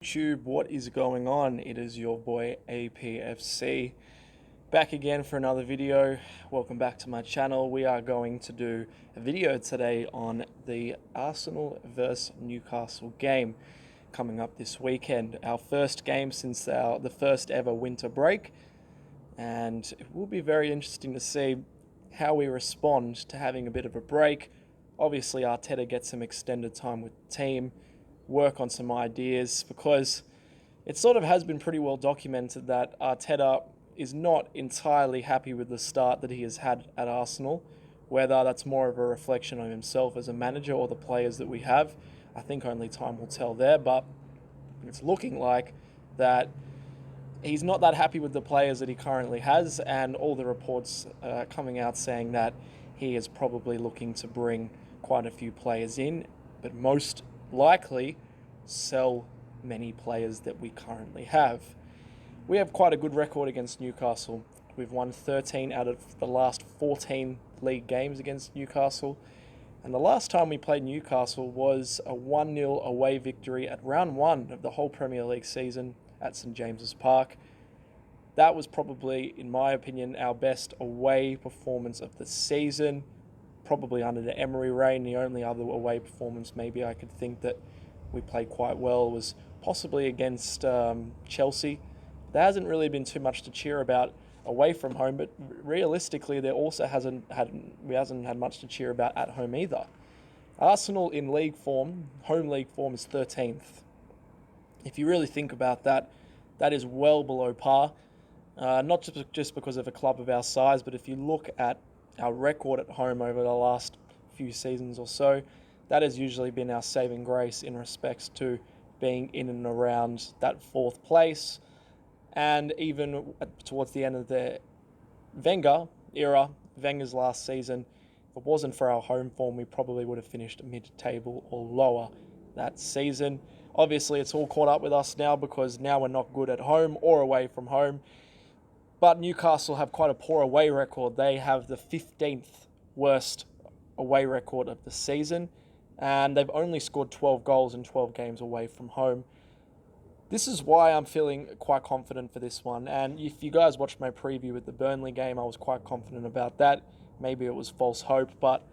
YouTube, what is going on? It is your boy APFC back again for another video. Welcome back to my channel. We are going to do a video today on the Arsenal vs Newcastle game coming up this weekend. Our first game since the first ever winter break, and it will be very interesting to see how we respond to having a bit of a break. Obviously, Arteta gets some extended time with the team, work on some ideas, because it sort of has been pretty well documented that Arteta is not entirely happy with the start that he has had at Arsenal. Whether that's more of a reflection on himself as a manager or the players that we have, I think only time will tell there, but it's looking like that he's not that happy with the players that he currently has, and all the reports coming out saying that he is probably looking to bring quite a few players in, but most likely sell many players that we currently have. We have quite a good record against Newcastle. We've won 13 out of the last 14 league games against Newcastle. And the last time we played Newcastle was a 1-0 away victory at round 1 of the whole Premier League season at St James's Park. That was probably, in my opinion, our best away performance of the season. Probably under the Emery reign. The only other away performance maybe I could think that we played quite well was possibly against Chelsea. There hasn't really been too much to cheer about away from home, but realistically there also hasn't had much to cheer about at home either. Arsenal in league form, home league form, is 13th. If you really think about that, that is well below par. Not just because of a club of our size, but if you look at our record at home over the last few seasons or so, that has usually been our saving grace in respects to being in and around that fourth place. And even towards the end of the Wenger era, Wenger's last season, if it wasn't for our home form, we probably would have finished mid-table or lower that season. Obviously, it's all caught up with us now because now we're not good at home or away from home. But Newcastle have quite a poor away record. They have the 15th worst away record of the season, and they've only scored 12 goals in 12 games away from home. This is why I'm feeling quite confident for this one. And if you guys watched my preview with the Burnley game, I was quite confident about that. Maybe it was false hope, but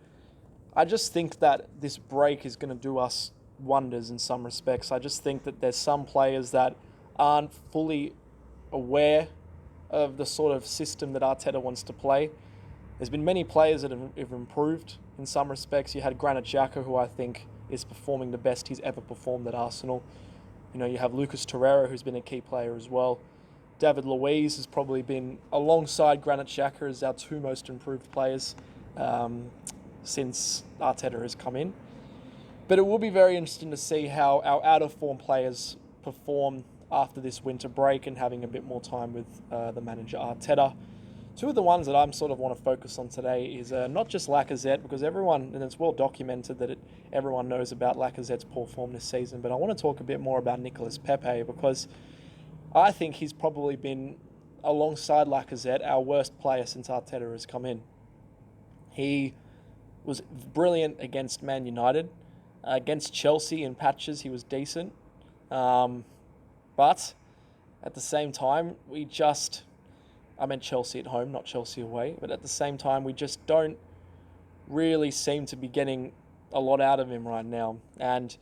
I just think that this break is going to do us wonders in some respects. I just think that there's some players that aren't fully aware of the sort of system that Arteta wants to play. There's been many players that have improved in some respects. You had Granit Xhaka, who I think is performing the best he's ever performed at Arsenal. You know, you have Lucas Torreira, who's been a key player as well. David Luiz has probably been, alongside Granit Xhaka, as our two most improved players since Arteta has come in. But it will be very interesting to see how our out-of-form players perform after this winter break and having a bit more time with the manager Arteta. Two of the ones that I'm sort of want to focus on today is not just Lacazette, because everyone, and it's well documented that everyone knows about Lacazette's poor form this season, but I want to talk a bit more about Nicolas Pepe, because I think he's probably been, alongside Lacazette, our worst player since Arteta has come in. He was brilliant against Man United. Against Chelsea in patches, he was decent. But at the same time, I meant Chelsea at home, not Chelsea away, but at the same time, we just don't really seem to be getting a lot out of him right now. And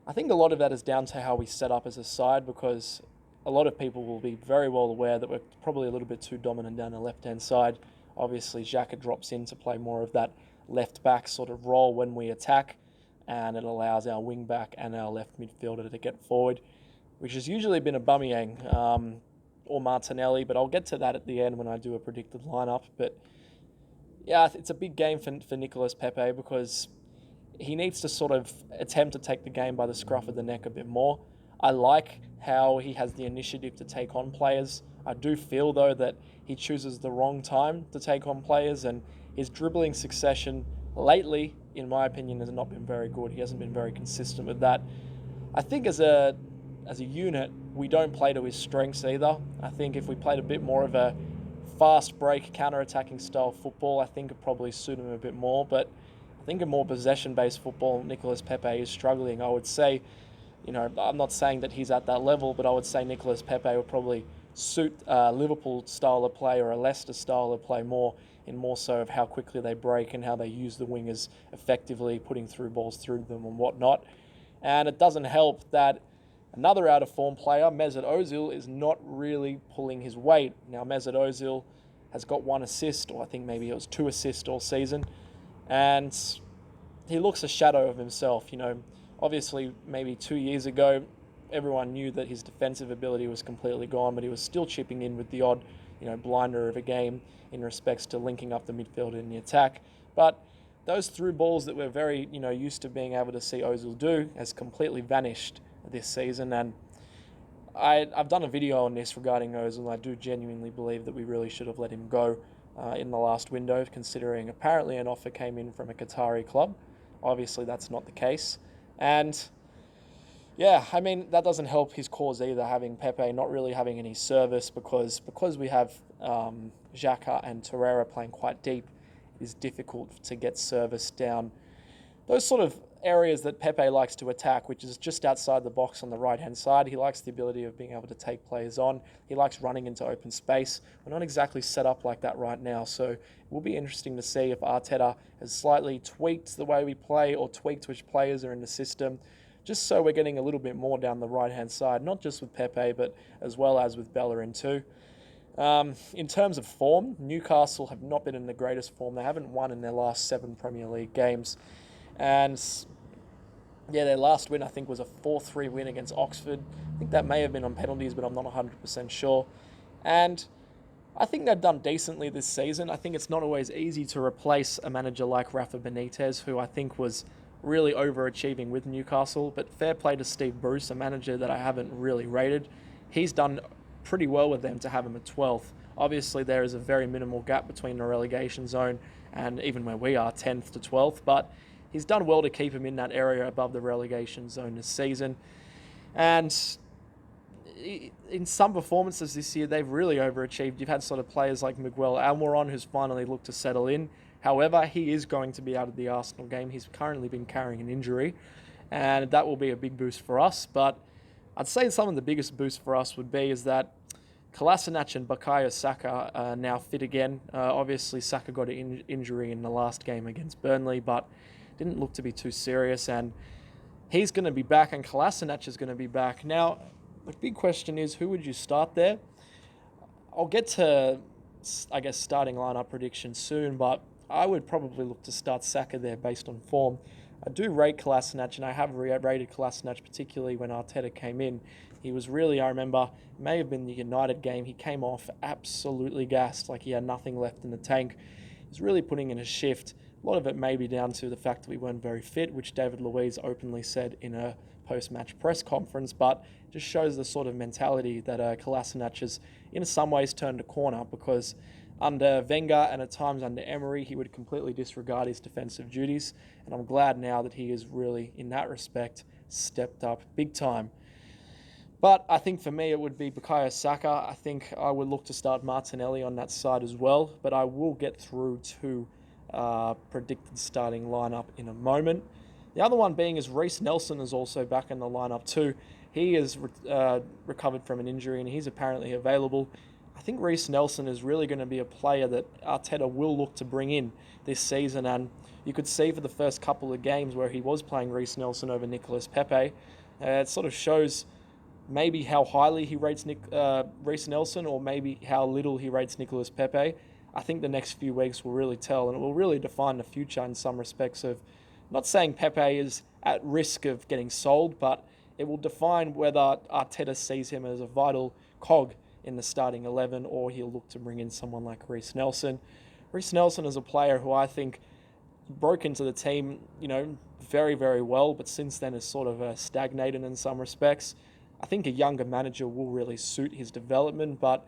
I think a lot of that is down to how we set up as a side, because a lot of people will be very well aware that we're probably a little bit too dominant down the left-hand side. Obviously, Xhaka drops in to play more of that left-back sort of role when we attack, and it allows our wing-back and our left midfielder to get forward, which has usually been Aubameyang or Martinelli, but I'll get to that at the end when I do a predicted lineup. But yeah, it's a big game for Nicolas Pepe, because he needs to sort of attempt to take the game by the scruff of the neck a bit more. I like how he has the initiative to take on players. I do feel, though, that he chooses the wrong time to take on players, and his dribbling succession lately, in my opinion, has not been very good. He hasn't been very consistent with that. I think as a unit, we don't play to his strengths either. I think if we played a bit more of a fast break, counter-attacking style football, I think it probably suit him a bit more. But I think a more possession-based football, Nicolas Pepe is struggling. I would say I'm not saying that he's at that level, but I would say Nicolas Pepe would probably suit a Liverpool style of play or a Leicester style of play more so of how quickly they break and how they use the wingers effectively, putting through balls through them and whatnot. And it doesn't help that another out-of-form player, Mesut Ozil, is not really pulling his weight. Now, Mesut Ozil has got 1 assist, or I think maybe it was 2 assists all season, and he looks a shadow of himself. Obviously, maybe 2 years ago, everyone knew that his defensive ability was completely gone, but he was still chipping in with the odd, blinder of a game in respects to linking up the midfield in the attack. But those through balls that we're very, used to being able to see Ozil do has completely vanished this season. And I've done a video on this regarding Ozil. I do genuinely believe that we really should have let him go in the last window, considering apparently an offer came in from a Qatari club. Obviously, that's not the case. And yeah, I mean, that doesn't help his cause either, having Pepe not really having any service because we have Xhaka and Torreira playing quite deep. It is difficult to get service down those sort of areas that Pepe likes to attack, which is just outside the box on the right-hand side. He likes the ability of being able to take players on. He likes running into open space. We're not exactly set up like that right now, so it will be interesting to see if Arteta has slightly tweaked the way we play or tweaked which players are in the system, just so we're getting a little bit more down the right-hand side, not just with Pepe, but as well as with Bellerin too. In terms of form, Newcastle have not been in the greatest form. They haven't won in their last 7 Premier League games. And yeah, their last win, I think, was a 4-3 win against Oxford. I think that may have been on penalties, but I'm not 100% sure. And I think they've done decently this season. I think it's not always easy to replace a manager like Rafa Benitez, who I think was really overachieving with Newcastle. But fair play to Steve Bruce, a manager that I haven't really rated. He's done pretty well with them to have him at 12th. Obviously, there is a very minimal gap between the relegation zone and even where we are, 10th to 12th. But he's done well to keep him in that area above the relegation zone this season. And in some performances this year, they've really overachieved. You've had sort of players like Miguel Almiron, who's finally looked to settle in. However, he is going to be out of the Arsenal game. He's currently been carrying an injury, and that will be a big boost for us. But I'd say some of the biggest boost for us would be is that Kolasinac and Bukayo Saka are now fit again. Obviously, Saka got an injury in the last game against Burnley, but didn't look to be too serious, and he's going to be back, and Kolasinac is going to be back. Now, the big question is, who would you start there? I'll get to, I guess, starting lineup predictions soon, but I would probably look to start Saka there based on form. I do rate Kolasinac, and I have rated Kolasinac particularly when Arteta came in. He was really, I remember, it may have been the United game, he came off absolutely gassed, like he had nothing left in the tank. He was really putting in a shift. A lot of it may be down to the fact that we weren't very fit, which David Luiz openly said in a post-match press conference, but just shows the sort of mentality that Kolasinac has in some ways turned a corner, because under Wenger and at times under Emery, he would completely disregard his defensive duties, and I'm glad now that he is really, in that respect, stepped up big time. But I think for me, it would be Bukayo Saka. I think I would look to start Martinelli on that side as well, but I will get through to predicted starting lineup in a moment. The other one being is Reece Nelson is also back in the lineup too. He is recovered from an injury and he's apparently available. I think Reece Nelson is really going to be a player that Arteta will look to bring in this season, and you could see for the first couple of games where he was playing Reece Nelson over Nicolas Pepe, it sort of shows maybe how highly he rates Reece Nelson, or maybe how little he rates Nicolas Pepe. I think the next few weeks will really tell, and it will really define the future in some respects of, not saying Pepe is at risk of getting sold, but it will define whether Arteta sees him as a vital cog in the starting 11, or he'll look to bring in someone like Reece Nelson. Reece Nelson is a player who I think broke into the team, very, very well, but since then has sort of stagnated in some respects. I think a younger manager will really suit his development, but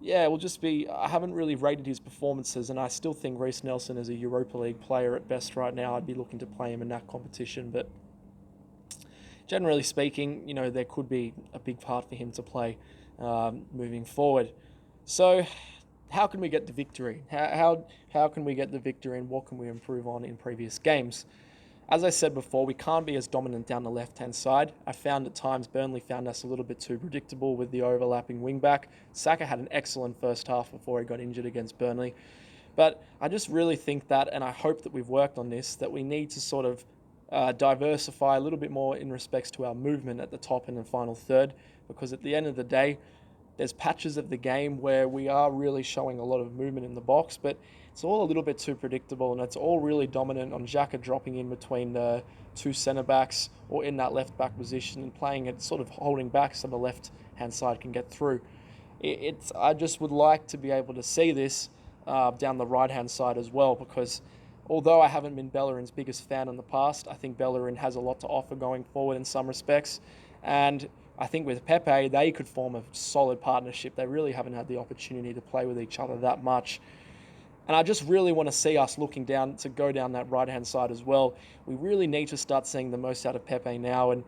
yeah, it will just be, I haven't really rated his performances, and I still think Reece Nelson is a Europa League player at best right now. I'd be looking to play him in that competition, but generally speaking, there could be a big part for him to play moving forward. So how can we get the victory? How can we get the victory, and what can we improve on in previous games? As I said before, we can't be as dominant down the left-hand side. I found at times Burnley found us a little bit too predictable with the overlapping wing-back. Saka had an excellent first half before he got injured against Burnley. But I just really think that, and I hope that we've worked on this, that we need to sort of diversify a little bit more in respects to our movement at the top and the final third, because at the end of the day, there's patches of the game where we are really showing a lot of movement in the box, but it's all a little bit too predictable, and it's all really dominant on Xhaka dropping in between the two centre backs or in that left back position and playing it, sort of holding back so the left hand side can get through. I just would like to be able to see this down the right hand side as well, because although I haven't been Bellerin's biggest fan in the past, I think Bellerin has a lot to offer going forward in some respects, and I think with Pepe, they could form a solid partnership. They really haven't had the opportunity to play with each other that much. And I just really want to see us looking down to go down that right-hand side as well. We really need to start seeing the most out of Pepe now. And,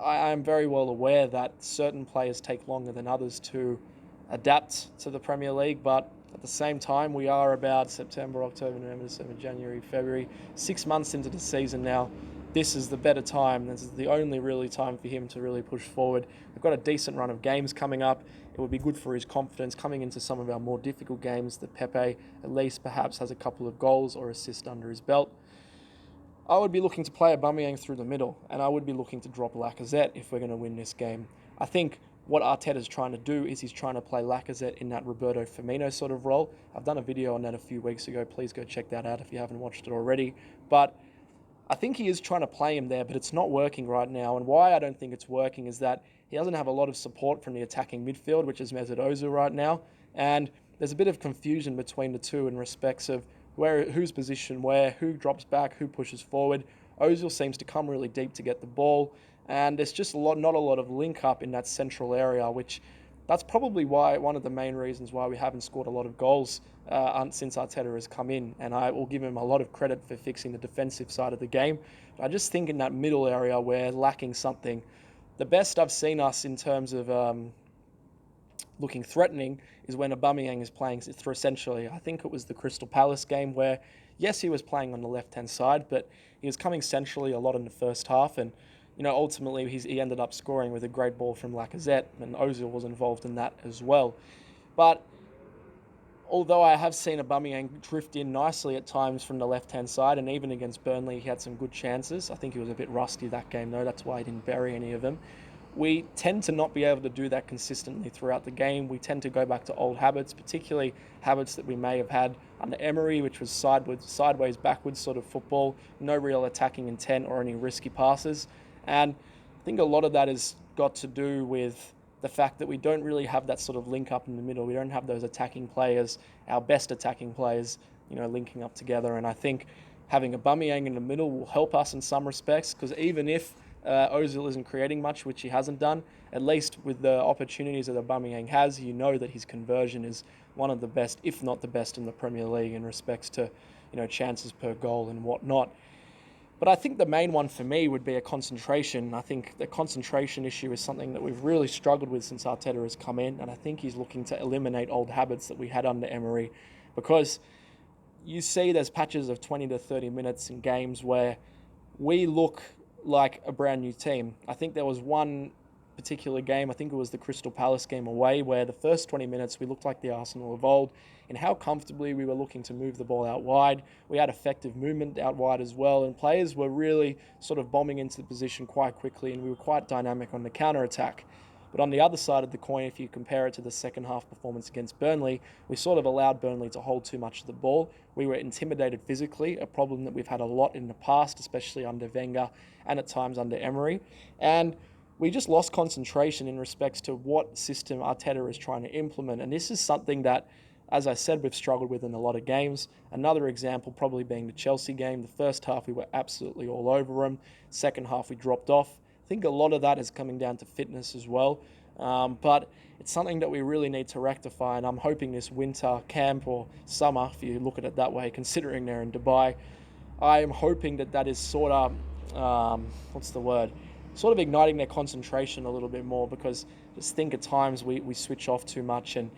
I am very well aware that certain players take longer than others to adapt to the Premier League. But at the same time, we are about September, October, November, December, January, February, 6 months into the season now. This is the better time. This is the only really time for him to really push forward. We've got a decent run of games coming up. It would be good for his confidence coming into some of our more difficult games that Pepe at least perhaps has a couple of goals or assists under his belt. I would be looking to play Aubameyang through the middle, and I would be looking to drop Lacazette if we're going to win this game. I think what Arteta's trying to do is he's trying to play Lacazette in that Roberto Firmino sort of role. I've done a video on that a few weeks ago. Please go check that out if you haven't watched it already. But I think he is trying to play him there, but it's not working right now. And why I don't think it's working is that he doesn't have a lot of support from the attacking midfield, which is Mesut Ozil right now. And there's a bit of confusion between the two in respects of who's positioned where, who drops back, who pushes forward. Ozil seems to come really deep to get the ball. And there's just not a lot of link up in that central area, which that's probably one of the main reasons why we haven't scored a lot of goals since Arteta has come in. And I will give him a lot of credit for fixing the defensive side of the game. But I just think in that middle area we're lacking something. The best I've seen us in terms of looking threatening is when Aubameyang is playing through essentially. I think it was the Crystal Palace game where, yes, he was playing on the left-hand side, but he was coming centrally a lot in the first half. And ultimately he ended up scoring with a great ball from Lacazette, and Ozil was involved in that as well. But although I have seen Aubameyang drift in nicely at times from the left-hand side, and even against Burnley he had some good chances. I think he was a bit rusty that game though, that's why he didn't bury any of them. We tend to not be able to do that consistently throughout the game. We tend to go back to old habits, particularly habits that we may have had under Emery, which was sideways, backwards sort of football, no real attacking intent or any risky passes. And I think a lot of that has got to do with the fact that we don't really have that sort of link up in the middle. We don't have those attacking players, our best attacking players, linking up together. And I think having Aubameyang in the middle will help us in some respects, because even if Ozil isn't creating much, which he hasn't done, at least with the opportunities that Aubameyang has, that his conversion is one of the best, if not the best, in the Premier League in respects to chances per goal and whatnot. But I think the main one for me would be a concentration. I think the concentration issue is something that we've really struggled with since Arteta has come in, and I think he's looking to eliminate old habits that we had under Emery, because you see there's patches of 20 to 30 minutes in games where we look like a brand new team. I think there was one particular game, I think it was the Crystal Palace game away, where the first 20 minutes we looked like the Arsenal of old, and how comfortably we were looking to move the ball out wide. We had effective movement out wide as well, and players were really sort of bombing into the position quite quickly, and we were quite dynamic on the counter-attack. But on the other side of the coin, if you compare it to the second half performance against Burnley, we sort of allowed Burnley to hold too much of the ball. We were intimidated physically, a problem that we've had a lot in the past, especially under Wenger and at times under Emery. And we just lost concentration in respects to what system Arteta is trying to implement. And this is something that, as I said, we've struggled with in a lot of games. Another example probably being the Chelsea game. The first half we were absolutely all over them. Second half we dropped off. I think a lot of that is coming down to fitness as well. But it's something that we really need to rectify, and I'm hoping this winter camp or summer, if you look at it that way, considering they're in Dubai, I am hoping that is sort of, sort of igniting their concentration a little bit more, because just think at times we switch off too much, and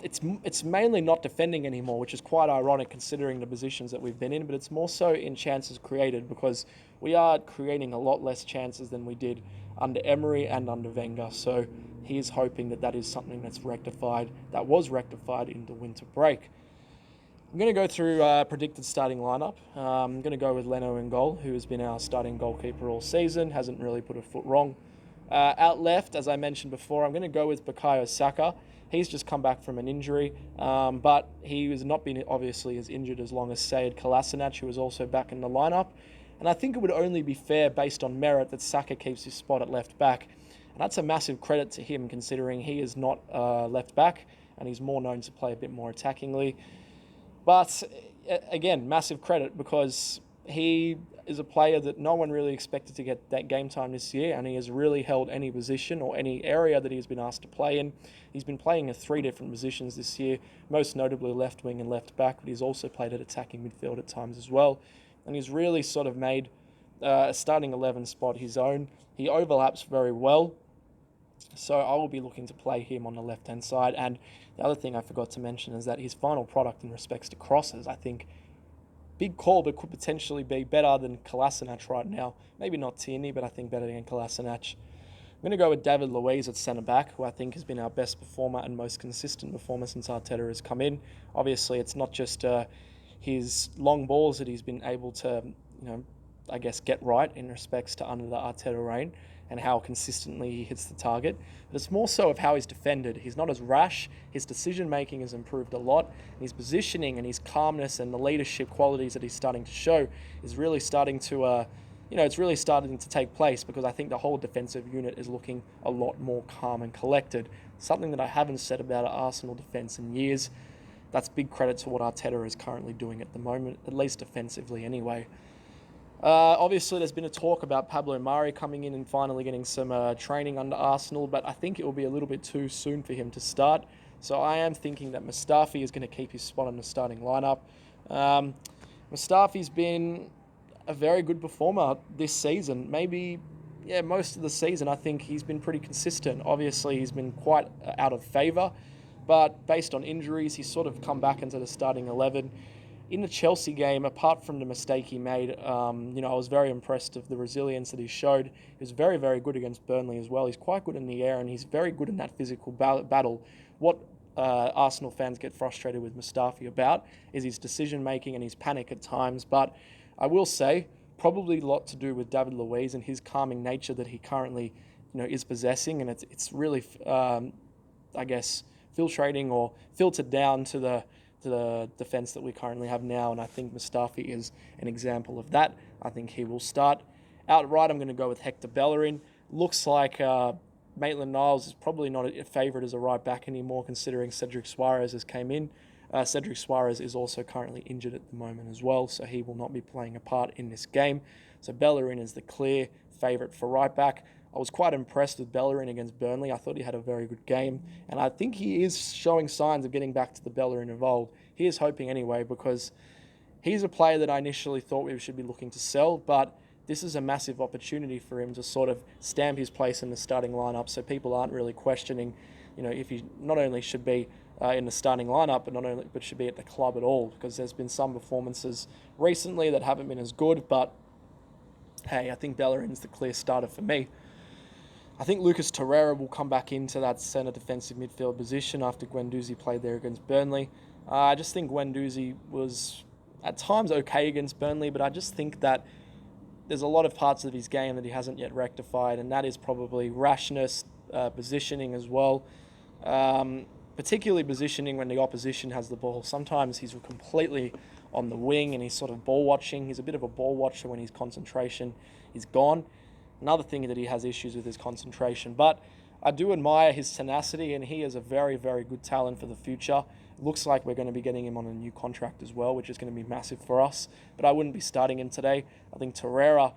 it's mainly not defending anymore, which is quite ironic considering the positions that we've been in, but it's more so in chances created because we are creating a lot less chances than we did under Emery and under Wenger. So he is hoping that is something that was rectified in the winter break. I'm going to go through predicted starting lineup. I'm going to go with Leno in goal, who has been our starting goalkeeper all season, hasn't really put a foot wrong. Out left, as I mentioned before, I'm going to go with Bukayo Saka. He's just come back from an injury, but he has not been obviously as injured as long as Sead Kolasinac, who was also back in the lineup. And I think it would only be fair, based on merit, that Saka keeps his spot at left back. And that's a massive credit to him, considering he is not left back, and he's more known to play a bit more attackingly. But again, massive credit because he is a player that no one really expected to get that game time this year, and he has really held any position or any area that he's been asked to play in. He's been playing in 3 different positions this year, most notably left wing and left back, but he's also played at attacking midfield at times as well. And he's really sort of made a starting 11 spot his own. He overlaps very well, so I will be looking to play him on the left-hand side. And the other thing I forgot to mention is that his final product in respects to crosses, I think, big call, but could potentially be better than Kolasinac right now. Maybe not Tierney, but I think better than Kolasinac. I'm going to go with David Luiz at centre-back, who I think has been our best performer and most consistent performer since Arteta has come in. Obviously, it's not just his long balls that he's been able to, I guess, get right in respects to under the Arteta reign and how consistently he hits the target. But it's more so of how he's defended. He's not as rash. His decision-making has improved a lot. And his positioning and his calmness and the leadership qualities that he's starting to show is really starting to, it's really starting to take place, because I think the whole defensive unit is looking a lot more calm and collected. Something that I haven't said about our Arsenal defence in years. That's big credit to what Arteta is currently doing at the moment, at least defensively anyway. Obviously, there's been a talk about Pablo Mari coming in and finally getting some training under Arsenal, but I think it will be a little bit too soon for him to start. So I am thinking that Mustafi is going to keep his spot in the starting lineup. Mustafi's been a very good performer this season. Maybe, most of the season, I think he's been pretty consistent. Obviously, he's been quite out of favour, but based on injuries, he's sort of come back into the starting 11. In the Chelsea game, apart from the mistake he made, I was very impressed of the resilience that he showed. He was very, very good against Burnley as well. He's quite good in the air, and he's very good in that physical battle. What Arsenal fans get frustrated with Mustafi about is his decision-making and his panic at times. But I will say, probably a lot to do with David Luiz and his calming nature that he currently, is possessing, and it's really, I guess, filtrating or filtered down to the defence that we currently have now, and I think Mustafi is an example of that. I think he will start. Outright, I'm going to go with Hector Bellerin. Looks like Maitland-Niles is probably not a favourite as a right back anymore, considering Cedric Suarez has came in. Cedric Suarez is also currently injured at the moment as well, so he will not be playing a part in this game. So Bellerin is the clear favourite for right back. I was quite impressed with Bellerin against Burnley. I thought he had a very good game, and I think he is showing signs of getting back to the Bellerin of old. He is hoping anyway, because he's a player that I initially thought we should be looking to sell, but this is a massive opportunity for him to sort of stamp his place in the starting lineup, so people aren't really questioning, if he not only should be in the starting lineup, but should be at the club at all, because there's been some performances recently that haven't been as good. But hey, I think Bellerin's the clear starter for me. I think Lucas Torreira will come back into that centre defensive midfield position after Guendouzi played there against Burnley. I just think Guendouzi was at times okay against Burnley, but I just think that there's a lot of parts of his game that he hasn't yet rectified, and that is probably rashness, positioning as well. Particularly positioning when the opposition has the ball. Sometimes he's completely on the wing and he's sort of ball watching. He's a bit of a ball watcher when his concentration is gone. Another thing that he has issues with is concentration. But I do admire his tenacity, and he is a very, very good talent for the future. Looks like we're going to be getting him on a new contract as well, which is going to be massive for us. But I wouldn't be starting him today. I think Torreira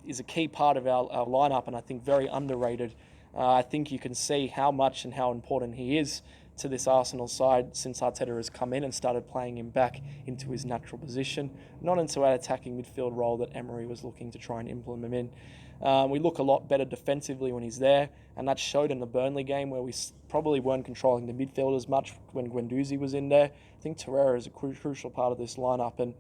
is a key part of our lineup, and I think very underrated. I think you can see how much and how important he is to this Arsenal side since Arteta has come in and started playing him back into his natural position, not into an attacking midfield role that Emery was looking to try and implement him in. We look a lot better defensively when he's there, and that showed in the Burnley game where we probably weren't controlling the midfield as much when Guendouzi was in there. I think Torreira is a crucial part of this lineup, and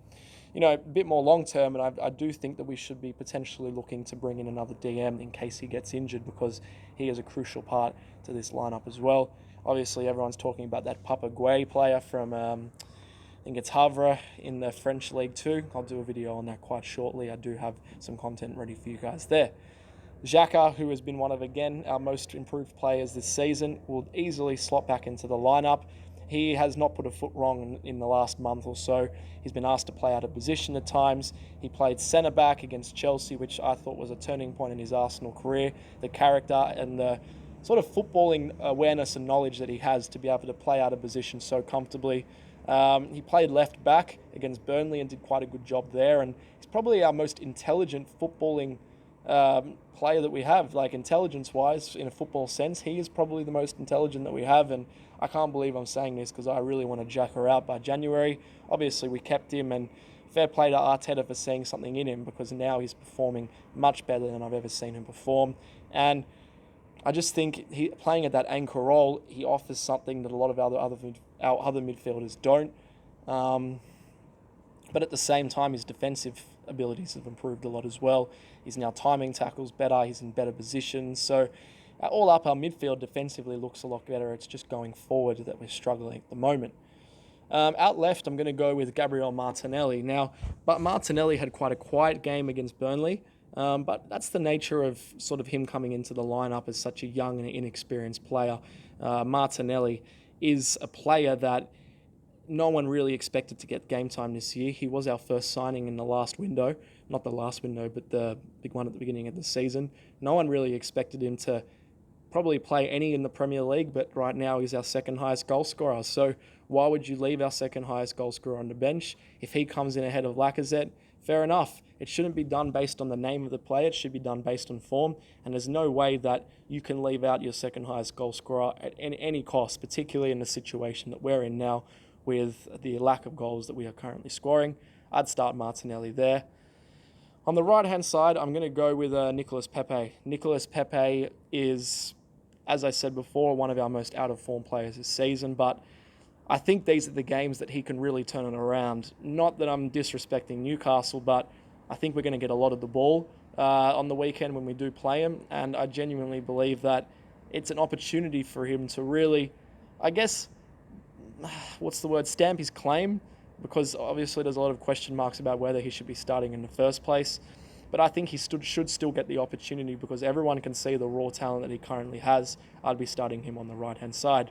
a bit more long term, and I do think that we should be potentially looking to bring in another DM in case he gets injured, because he is a crucial part to this lineup as well. Obviously, everyone's talking about that Papa Gueye player from, I think it's Havre in the French League 2. I'll do a video on that quite shortly. I do have some content ready for you guys there. Xhaka, who has been one of, again, our most improved players this season, will easily slot back into the lineup. He has not put a foot wrong in the last month or so. He's been asked to play out of position at times. He played centre-back against Chelsea, which I thought was a turning point in his Arsenal career. The character and the sort of footballing awareness and knowledge that he has to be able to play out of position so comfortably. He played left-back against Burnley and did quite a good job there. And he's probably our most intelligent footballing player that we have, like intelligence-wise, in a football sense. He is probably the most intelligent that we have, and I can't believe I'm saying this because I really want to Xhaka out by January. Obviously, we kept him, and fair play to Arteta for seeing something in him, because now he's performing much better than I've ever seen him perform. And I just think playing at that anchor role, he offers something that a lot of our other midfielders don't. But at the same time, his defensive abilities have improved a lot as well. He's now timing tackles better. He's in better positions. So all up, our midfield defensively looks a lot better. It's just going forward that we're struggling at the moment. Out left, I'm going to go with Gabriel Martinelli. Now, but Martinelli had quite a quiet game against Burnley. But that's the nature of sort of him coming into the lineup as such a young and inexperienced player. Martinelli is a player that no one really expected to get game time this year. He was our first signing in the last window. Not the last window, but the big one at the beginning of the season. No one really expected him to probably play any in the Premier League, but right now he's our second highest goal scorer. So why would you leave our second highest goal scorer on the bench? If he comes in ahead of Lacazette, fair enough. It shouldn't be done based on the name of the player. It should be done based on form. And there's no way that you can leave out your second highest goal scorer at any cost, particularly in the situation that we're in now with the lack of goals that we are currently scoring. I'd start Martinelli there. On the right-hand side, I'm going to go with Nicolas Pepe. Nicolas Pepe is, as I said before, one of our most out-of-form players this season, but I think these are the games that he can really turn it around. Not that I'm disrespecting Newcastle, but I think we're going to get a lot of the ball on the weekend when we do play him, and I genuinely believe that it's an opportunity for him to really, I guess, stamp his claim, because obviously there's a lot of question marks about whether he should be starting in the first place. But I think he should still get the opportunity, because everyone can see the raw talent that he currently has. I'd be starting him on the right-hand side.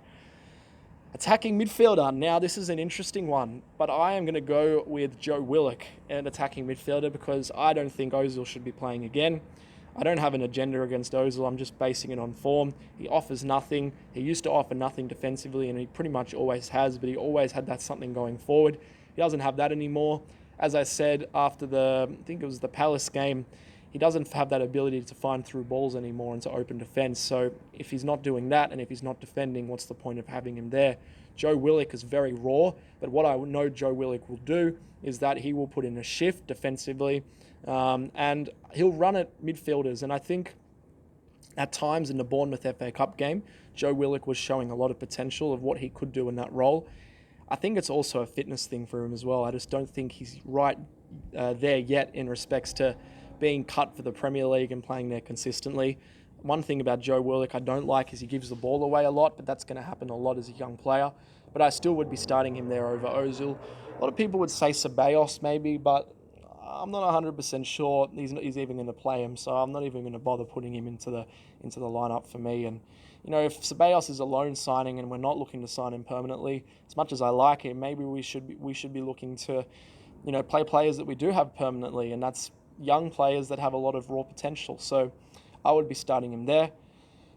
Attacking midfielder. Now, this is an interesting one, but I am going to go with Joe Willock, an attacking midfielder, because I don't think Ozil should be playing again. I don't have an agenda against Ozil. I'm just basing it on form. He offers nothing. He used to offer nothing defensively, and he pretty much always has, but he always had that something going forward. He doesn't have that anymore. As I said, after I think it was the Palace game, he doesn't have that ability to find through balls anymore and to open defence. So if he's not doing that, and if he's not defending, what's the point of having him there? Joe Willock is very raw, but what I know Joe Willock will do is that he will put in a shift defensively, and he'll run at midfielders. And I think at times in the Bournemouth FA Cup game, Joe Willock was showing a lot of potential of what he could do in that role. I think it's also a fitness thing for him as well. I just don't think he's right there yet in respects to being cut for the Premier League and playing there consistently. One thing about Joe Willock I don't like is he gives the ball away a lot, but that's going to happen a lot as a young player. But I still would be starting him there over Ozil. A lot of people would say Ceballos maybe, but I'm not 100% sure he's even going to play him, so I'm not even going to bother putting him into the lineup for me. And if Ceballos is a loan signing and we're not looking to sign him permanently, as much as I like him, maybe we should be looking to play players that we do have permanently, and that's young players that have a lot of raw potential. So I would be starting him there.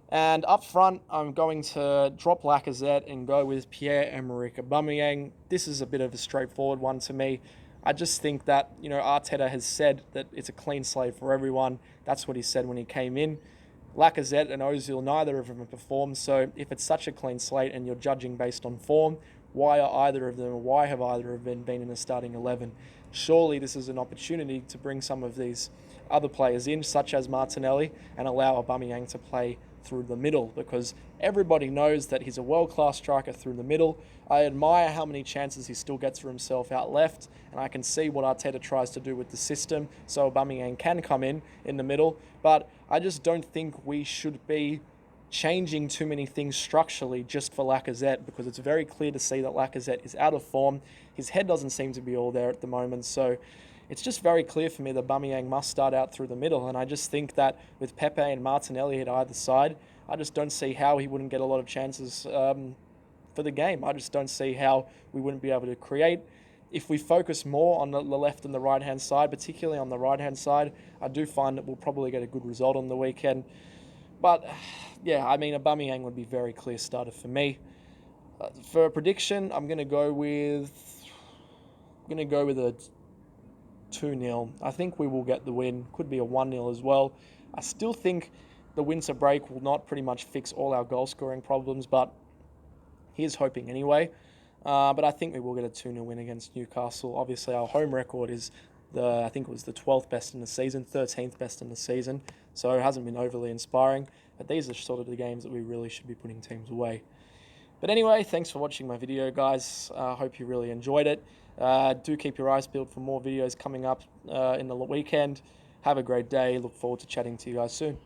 And up front, I'm going to drop Lacazette and go with Pierre-Emerick Aubameyang. This is a bit of a straightforward one to me. I just think that, Arteta has said that it's a clean slate for everyone. That's what he said when he came in. Lacazette and Ozil, neither of them have performed. So if it's such a clean slate and you're judging based on form, why have either of them been in the starting 11? Surely this is an opportunity to bring some of these other players in, such as Martinelli, and allow Aubameyang to play through the middle, because everybody knows that he's a world-class striker through the middle. I admire how many chances he still gets for himself out left, and I can see what Arteta tries to do with the system, so Aubameyang can come in the middle. But I just don't think we should be changing too many things structurally just for Lacazette, because it's very clear to see that Lacazette is out of form. His head doesn't seem to be all there at the moment, so it's just very clear for me that Aubameyang must start out through the middle, and I just think that with Pepe and Martinelli at either side, I just don't see how he wouldn't get a lot of chances for the game. I just don't see how we wouldn't be able to create. If we focus more on the left and the right-hand side, particularly on the right-hand side, I do find that we'll probably get a good result on the weekend. But yeah, I mean, Aubameyang would be very clear starter for me. For a prediction, I'm going to go with a 2-0. I think we will get the win. Could be a 1-0 as well. I still think the winter break will not pretty much fix all our goal-scoring problems, but here's hoping anyway. But I think we will get a 2-0 win against Newcastle. Obviously, our home record is I think it was the 12th best in the season, 13th best in the season. So it hasn't been overly inspiring. But these are sort of the games that we really should be putting teams away. But anyway, thanks for watching my video, guys. I hope you really enjoyed it. Do keep your eyes peeled for more videos coming up in the weekend. Have a great day. Look forward to chatting to you guys soon.